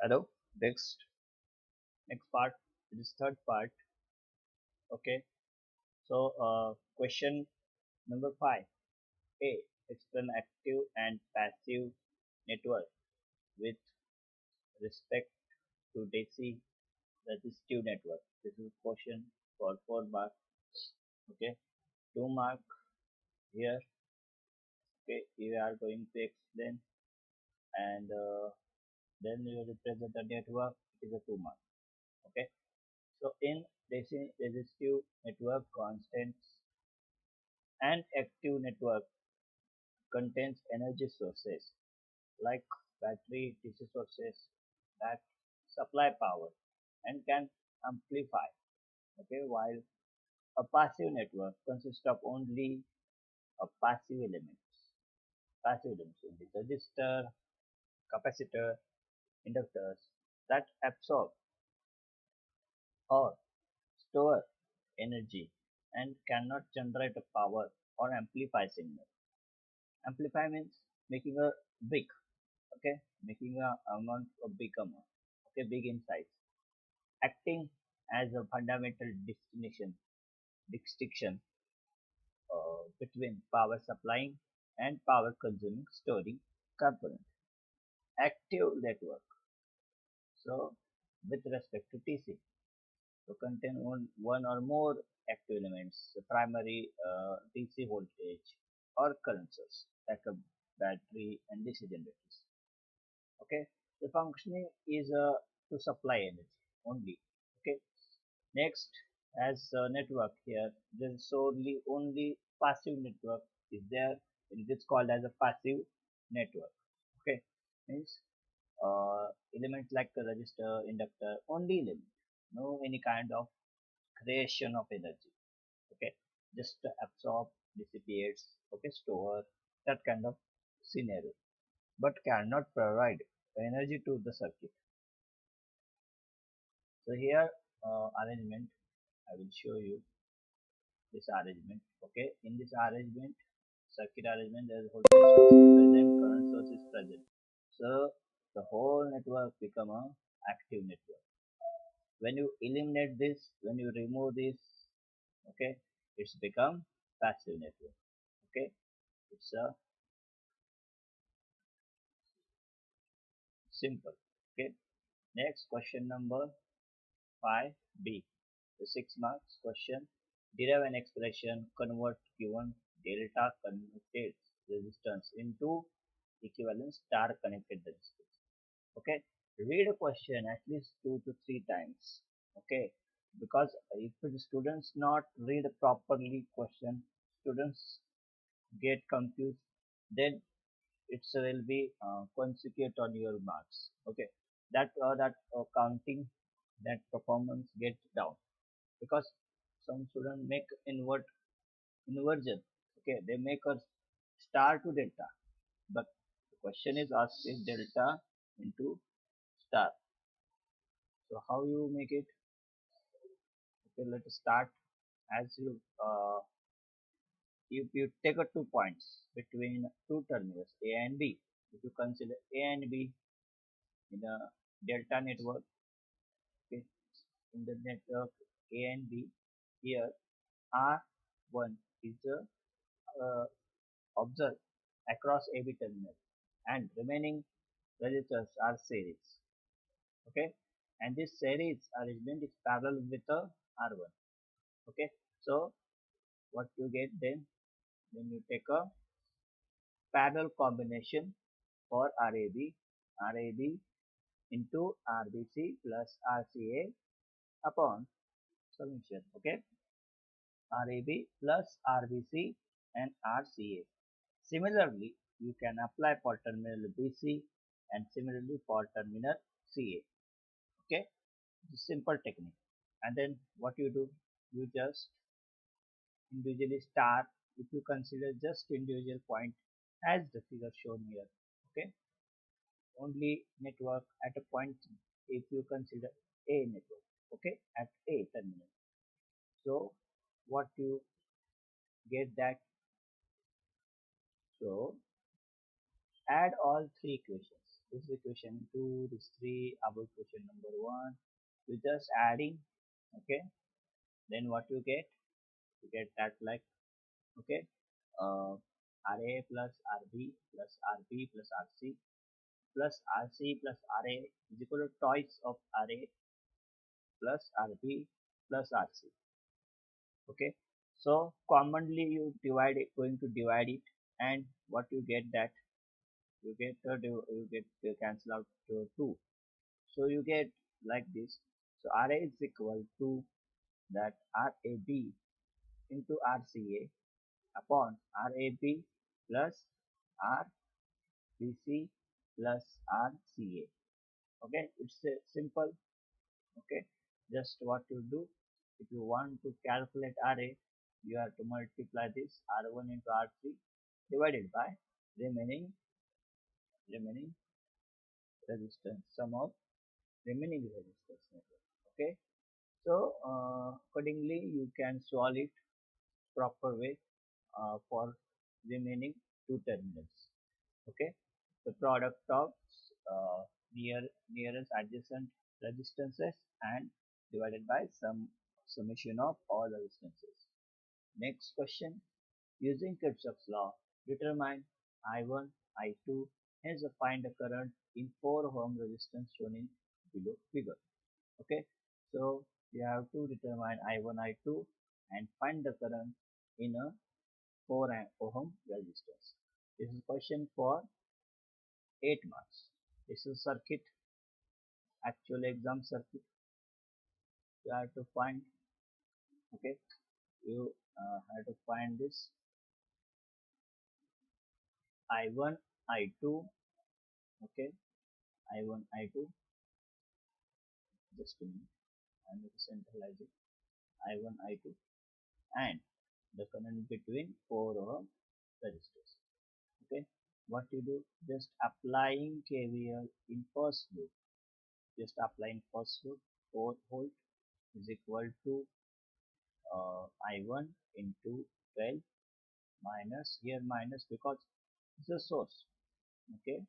Hello. Next part, this third part. Okay. So question number 5. A. Explain active and passive network with respect to DC resistive network. This is question for 4 mark. Okay. 2 mark here. Okay. We are going to explain and then you represent the network. It is a 2 mark. Okay. So in DC resistive network, constants and active network contains energy sources like battery, DC sources that supply power and can amplify. Okay, while a passive network consists of only a passive elements only resistor, capacitor, inductors that absorb or store energy and cannot generate a power or amplify signal. Amplify means making a big, okay, making a amount a big amount, okay, big in size, acting as a fundamental distinction between power supplying and power consuming storing component. Active network. So with respect to TC, to contain one or more active elements, the primary DC voltage or current source like a battery and DC generators. Okay, the functioning is to supply energy only. Okay, next, as network here, there is only passive network is there. It is called as a passive network. Okay, means elements like the resistor, inductor, only element, no any kind of creation of energy. Okay, just absorb, dissipates, okay, store, that kind of scenario, but cannot provide energy to the circuit. So here arrangement, I will show you this arrangement. Okay, in this arrangement, circuit arrangement, there is voltage source is present, current source is present. So the whole network become a active network. When you eliminate this, when you remove this, okay, it's become passive network. Okay, it's a simple. Okay, next question number 5b, the 6 marks question. Derive an expression, convert given delta connected resistance into equivalent star connected resistance. Okay, read a question at least 2 to 3 times. Okay, because if the students not read properly question, students get confused, then it will be consequent on your marks. Okay, that counting, that performance gets down because some students make inversion. Okay, they make a star to delta, but the question is asked is delta into star. So how you make it? Okay, let us start. As if you take a 2 points between two terminals A and B, if you consider A and B in a delta network, okay, in the network A and B, here R1 is the observed across AB terminal and remaining resistors are series. Okay, and this series arrangement is parallel with the R1. Okay, so what you get then when you take a parallel combination for RAB into RBC plus RCA upon summation. Okay, RAB plus RBC and RCA. Similarly, you can apply for terminal BC and similarly for terminal CA. Okay, it's a simple technique. And then what you do, you just individually start. If you consider just individual point as the figure shown here, okay, only network at a point if you consider A network, okay, at A terminal. So what you get that, so add all 3 equations, this is equation 2, this 3, above equation number 1. You just adding, okay, then what you get that like, okay, RA plus RB plus RB plus RC plus RC plus RA is equal to twice of RA plus RB plus RC. Okay, so commonly you divide it, going to divide it, and what you get that you get cancel out to 2. So you get like this. So RA is equal to that RAB into RCA upon RAB plus RBC plus RCA. Okay, it's simple. Okay, just what you do, if you want to calculate RA, you have to multiply this R1 into R3 divided by remaining remaining resistance, sum of remaining resistance network. Okay, so accordingly you can solve it proper way for remaining two terminals. Okay, the product of nearest adjacent resistances and divided by summation of all the resistances. Next question, using Kirchhoff's law, determine I1, I2, hence find the current in 4 ohm resistance shown in below figure. Okay, so you have to determine I1, I2 and find the current in a 4 ohm resistance. This is question for 8 marks. This is circuit, actual exam circuit. You have to find, okay, you have to find this I1, I2, okay, I1, I2, just a minute, I need to centralize it, I1, I2, and the current between 4 ohm resistors. Okay, what you do, just applying KVL in first loop, just applying first loop, 4 volt is equal to I1 into 12 minus, here minus because it's a source. Okay,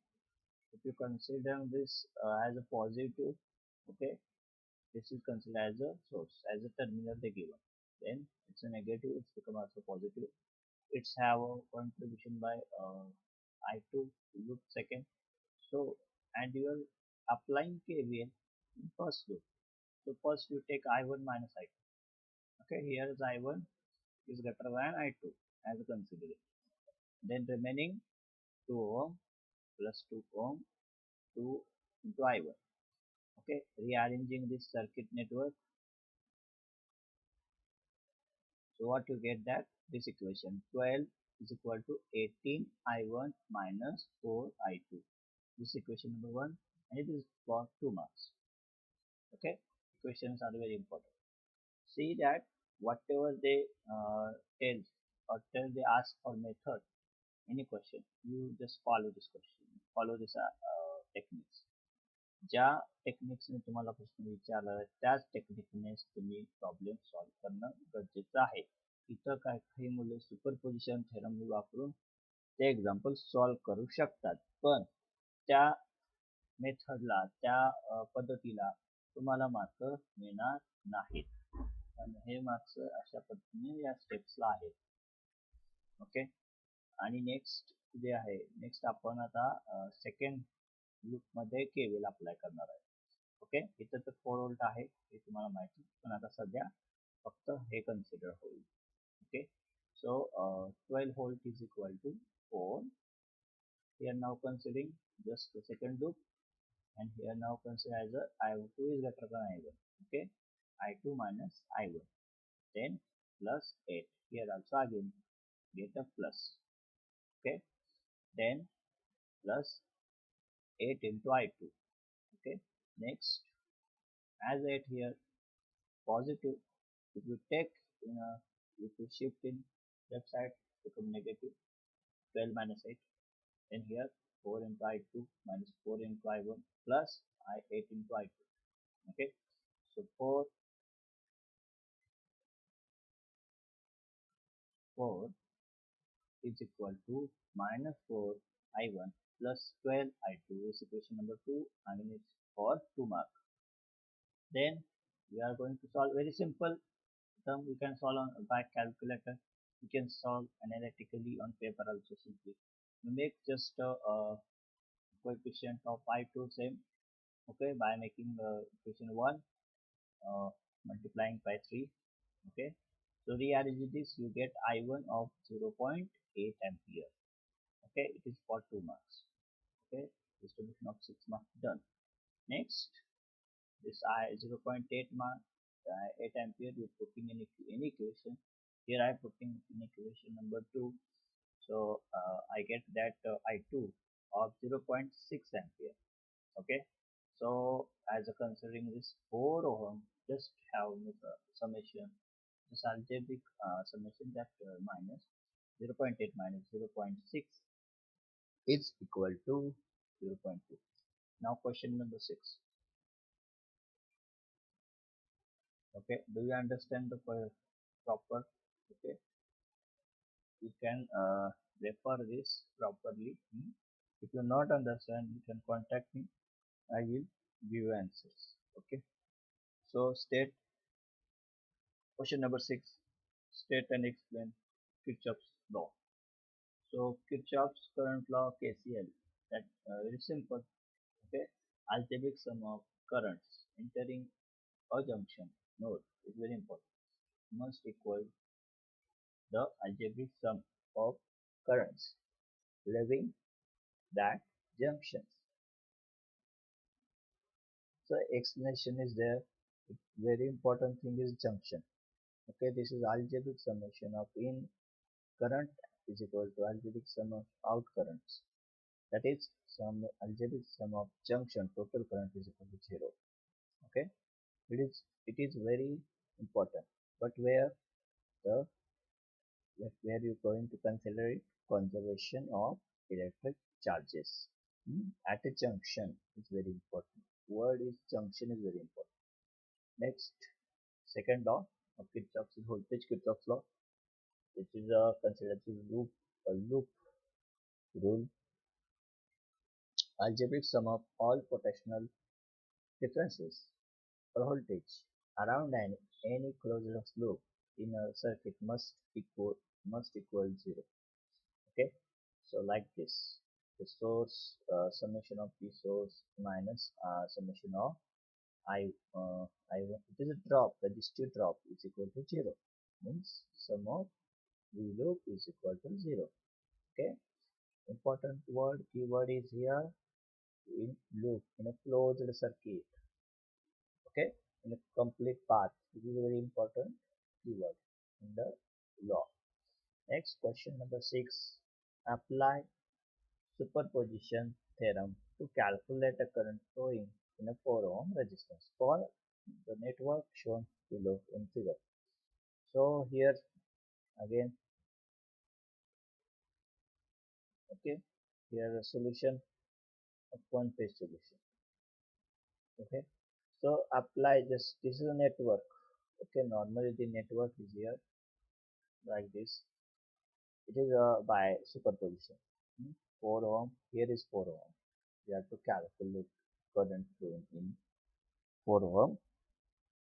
if you consider this as a positive, okay, this is considered as a source, as a terminal they given, then it's a negative, it's become also positive. It's have a contribution by I2 loop second. So and you are applying KVL in first loop. So first you take I1 minus I2. Okay, here is I1 is greater than I2 as a consideration. Then remaining 2 ohm plus 2 ohm 2 into I1. Okay, rearranging this circuit network. So what you get that this equation 12 is equal to 18 I1 minus 4 I2. This equation number 1, and it is for 2 marks. Okay, equations are very important. See that whatever they tell they ask for method, any question, you just follow this question, follow this techniques. ज्या टेक्निक्सने तुम्हाला प्रश्न विचारला आहे त्याच टेक्निकनेच तुम्ही problem solve करणं गरजेचं आहे. इतर काही मुले सुपरपोजिशन थेरम वापरून ते एक्झाम्पल सॉल्व करू शकतात, पण त्या मेथडला त्या पद्धतीला तुम्हाला मार्क मिळणार नाहीत. आणि हे मार्क्स अशा पद्धतीने या स्टेप्सला आहेत. ओके, आणि नेक्स्ट जे आहे, नेक्स्ट आपण आता सेकंड लूप मध्ये केव्हीएल अप्लाय करणार आहे. ओके, इथं तर 4 व्होल्ट आहे हे तुम्हाला माहिती, पण आता सध्या फक्त हे कन्सिडर होईल. Okay, so 12 volt is equal to 4. Here now considering just the second loop, and here now consider as a I2 is greater than I1. Okay, I2 minus I1, then plus 8. Here also again get a plus. Okay, then plus 8 into I2. Okay, next as 8 here positive, if you take if you shift in left side become negative, 12 minus 8, then here 4 into I2 minus 4 into I1 plus I8 into I2. Okay, so 4 is equal to minus 4 I1 plus 12 I2 is equation number 2. Again it's for 2 mark. Then we are going to solve very simple term. We can solve on by calculator. We can solve analytically on paper also simply. We make just a coefficient of I2 same, okay, by making the equation 1 uh, multiplying by 3, okay. So rearrange this, you get I1 of 0.8 ampere, okay. It is for 2 marks, okay. Distribution of 6 marks done. Next, this I 0.8 mark, 8 ampere you putting in equation. Here I putting in equation number 2. So I get that I2 of 0.6 ampere, okay. So as a considering this 4 ohm, just have summation, this algebraic summation, that minus 0.8 minus 0.6 is equal to 0.2. Now question number 6. Okay, do you understand the proper? Okay, you can refer this properly. If you not understand, you can contact me. I will give you answers. Okay, so state question number 6. State and explain Kirchhoff's law. So Kirchhoff's current law, KCL, that very simple. Okay, algebraic sum of currents entering a junction node is very important. Must equal the algebraic sum of currents leaving that junctions. So explanation is there. Very important thing is junction. Okay, this is algebraic summation of in current is equal to algebraic sum of out currents. That is some algebraic sum of junction total current is equal to 0. Okay, it is very important. But the where you going to consider it, conservation of electric charges. At a junction is very important. Word is junction is very important. Next, second law of Kirchhoff's voltage Kirchhoff's law, which is considered to a loop rule. Algebraic sum of all potential differences or voltage around any closed loop in a circuit must equal 0. Okay, so like this, the source summation of the source minus summation of I I1, it is a drop, the resistive drop is equal to 0, means sum of V loop is equal to 0. Okay, important word keyword is here in loop, in a closed circuit. Okay, in a complete path, this is a very important keyword in the law. Next, question number 6. Apply superposition theorem to calculate a current flowing in a 4 ohm resistance for the network shown below in figure. So here again, okay, here a solution of one phase solution. Okay, so apply this is a network. Okay, normally the network is here like this. It is by superposition. 4 ohm, here is 4 ohm. We have to calculate current flowing in 4 ohm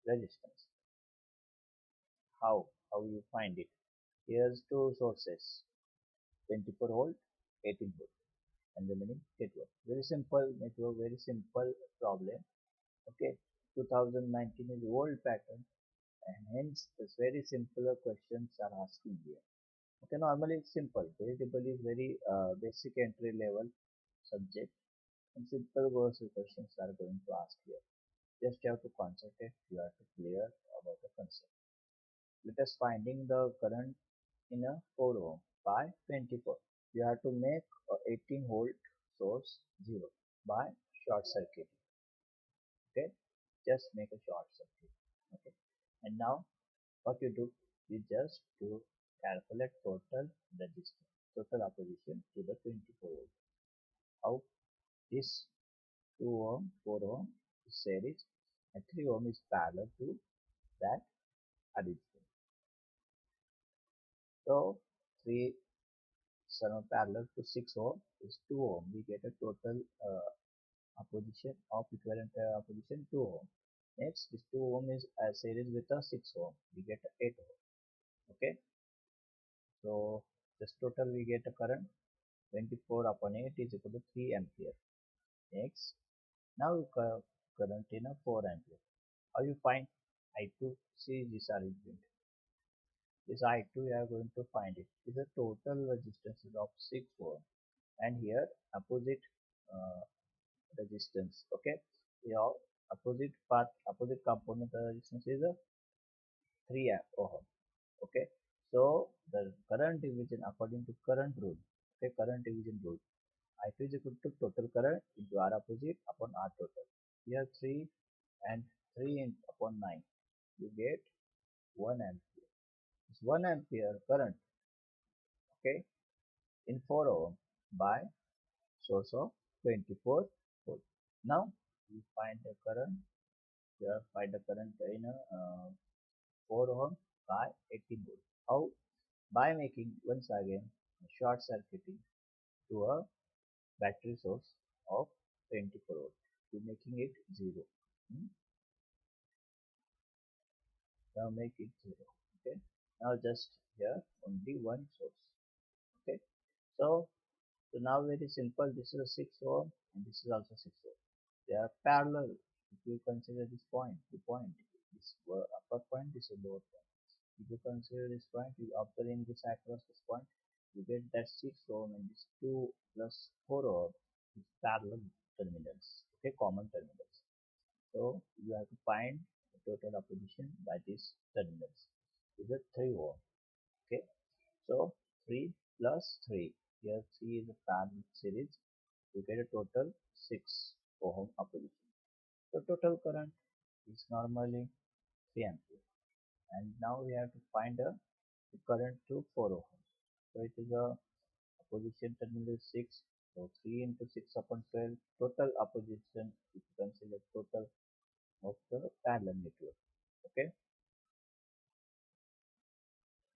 resistance. How you find it? Here's two sources, 24 volt, 18 volt, and remaining network. Very simple network, very simple problem. Okay, 2019 is old pattern, and hence this very simpler questions are asking here. Okay, normally it's simple. Variable is very basic entry level subject, and simple versus questions are going to ask here. Just have to concentrate. You have to clear about the concept. Let us finding the current in a 4 ohm by 24. You have to make a 18 volt source 0 by short circuit. Okay, just make a short circuit. Okay, and now what you do, you just to calculate total resistance, total opposition to the 24 volt. How? This 2 ohm, 4 ohm is series, and 3 ohm is parallel to that addition. So 3 are parallel to 6 ohm is 2 ohm. We get a total opposition of equivalent opposition 2 ohm. Next, this 2 ohm is a series with a 6 ohm. We get 8 ohm. Okay. So this total we get a current 24 upon 8 is equal to 3 ampere. Next, now we current in a 4 ampere. How you find I2? See this arrangement. This I2 we are going to find it. Is a total resistance of 6 ohm, and here opposite uh, resistance. Okay, here opposite path, opposite component resistance is a 3 ohm. Okay, so the current division according to current rule. Okay, current division rule. I2 is equal to total current into R opposite upon R total. Here 3 and 3 upon 9. You get 1 ampere. It's 1 ampere current. Okay, in 4 ohm by source of 24 volt. Now we find the current. Here find the current in a 4 ohm by 18 volt. How? By making once again a short circuiting to a battery source of 24 volt to making it 0. Hmm? Now make it 0. Okay. Now just here only one source. Okay. So now very simple. This is a 6 ohm and this is also 6 ohm. They are parallel. If you consider this point, the point, this upper point, this is lower point. If you consider this point, you observe this across this point, you get that 6 ohm and this 2 plus 4 ohm is parallel terminals. Okay, common terminals. So you have to find the total opposition by these terminals. Is a 3 ohm. Okay, so 3 plus 3. Here 3 is a parallel series. You get a total 6 ohm opposition. So total current is normally 3 ampere. And now we have to find the current through 4 ohm. So it is a opposition terminal is 6. So 3 into 6 upon 12. Total opposition, if you consider total of the parallel network. Okay,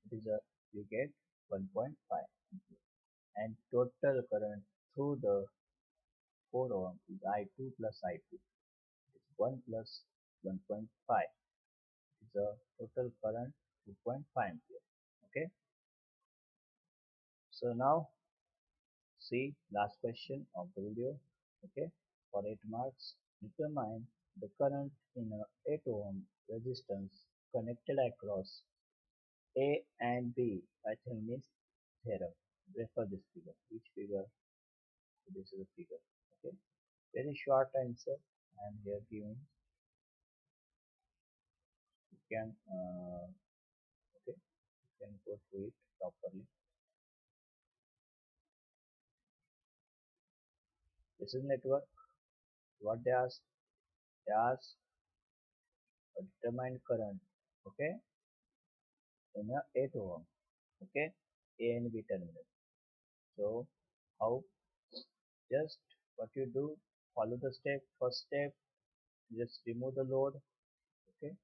it is a you get 1.5 ampere. And total current through the 4 ohm is I2 plus I2. It is 1 plus 1.5. It is a total current 2.5 ampere. Okay, so now see last question of the video. Okay, for 8 marks, determine the current in a 8 ohm resistance connected across A and B by Thevenin's theorem. Refer this figure. Which figure? This is a figure. Okay, very short answer I am here giving. You can okay, you can go through it properly. This is network. What they ask? They ask a determined current. Okay, in a 8 ohm. Okay, A and B terminal. So how? Just what you do, follow the step. First step, just remove the load. Okay,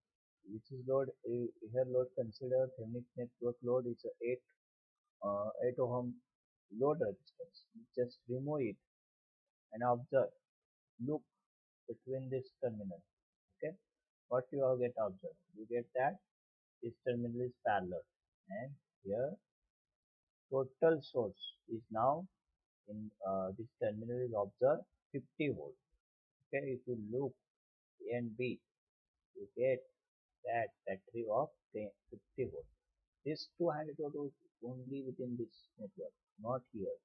which is load? Here load consider Thevenin network load is a 8 ohm load resistance. Just remove it and observe. Look between this terminal. Okay, what you all get observed? You get that this terminal is parallel, and here total source is now in this terminal is observed 50 volt. Okay, if you look A and B, you get that battery of 50 volt. This 200 volt is only within this network, not here.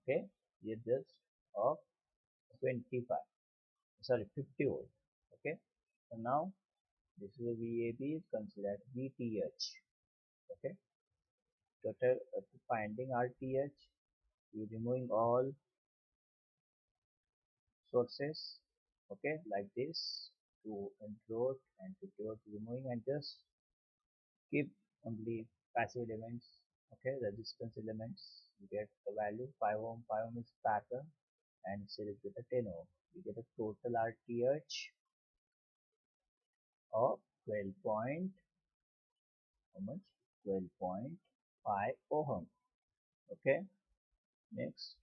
Okay, here just of 25, sorry 50 volt. Okay, so now this is a VAB is considered VTH. Okay, total finding RTH, you removing all sources. Okay, like this, to intro and to removing, and just keep only passive elements. Okay, resistance elements. You get the value 5 ohm. 5 ohm is pattern and series with a 10 ohm. You get a total RTH of 12 point how much 12.5 ohm. Okay, next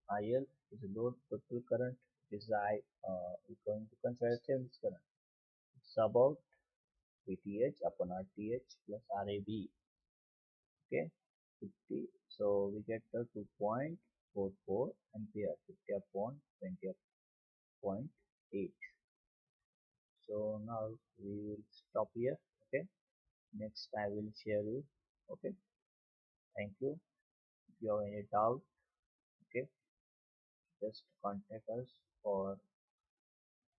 IL is a load total current. This is we're going to consider Thevenin's current. It's about VTH upon RTH plus RAB. Okay, 50. So we get the 2.44 ampere, 50 upon 20.8. So now we will stop here. Okay, next I will share you. Okay, thank you. If you have any doubt, okay, just contact us for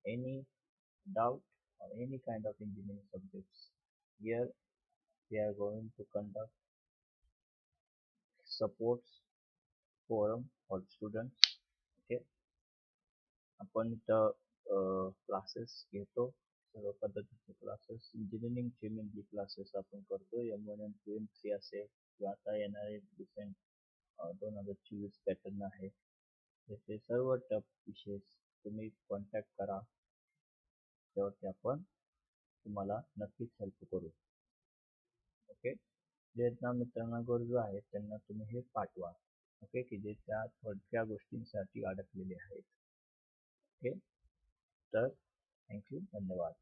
any doubt or any kind of engineering subjects. Here we are going to conduct supports forum for students. Okay, आपण इथं classes घेतो, सर्व पद्धतीचे classes, इंजिनिअरिंगचे mainly classes आपण करतो. M1 M2 M3 असेल किंवा आता येणारे रिसेंट 2024 पॅटर्न आहे, त्याचे सर्व टफ विषय तुम्ही कॉन्टॅक्ट करा, त्यावरती आपण तुम्हाला नक्कीच हेल्प करू. ओके, जे ना मित्रांना गरजू आहेत त्यांना तुम्ही हे पाठवा. ओके, की जे त्या थोडक्या गोष्टींसाठी अडकलेले आहेत. ओके, तर थँक्यू, धन्यवाद.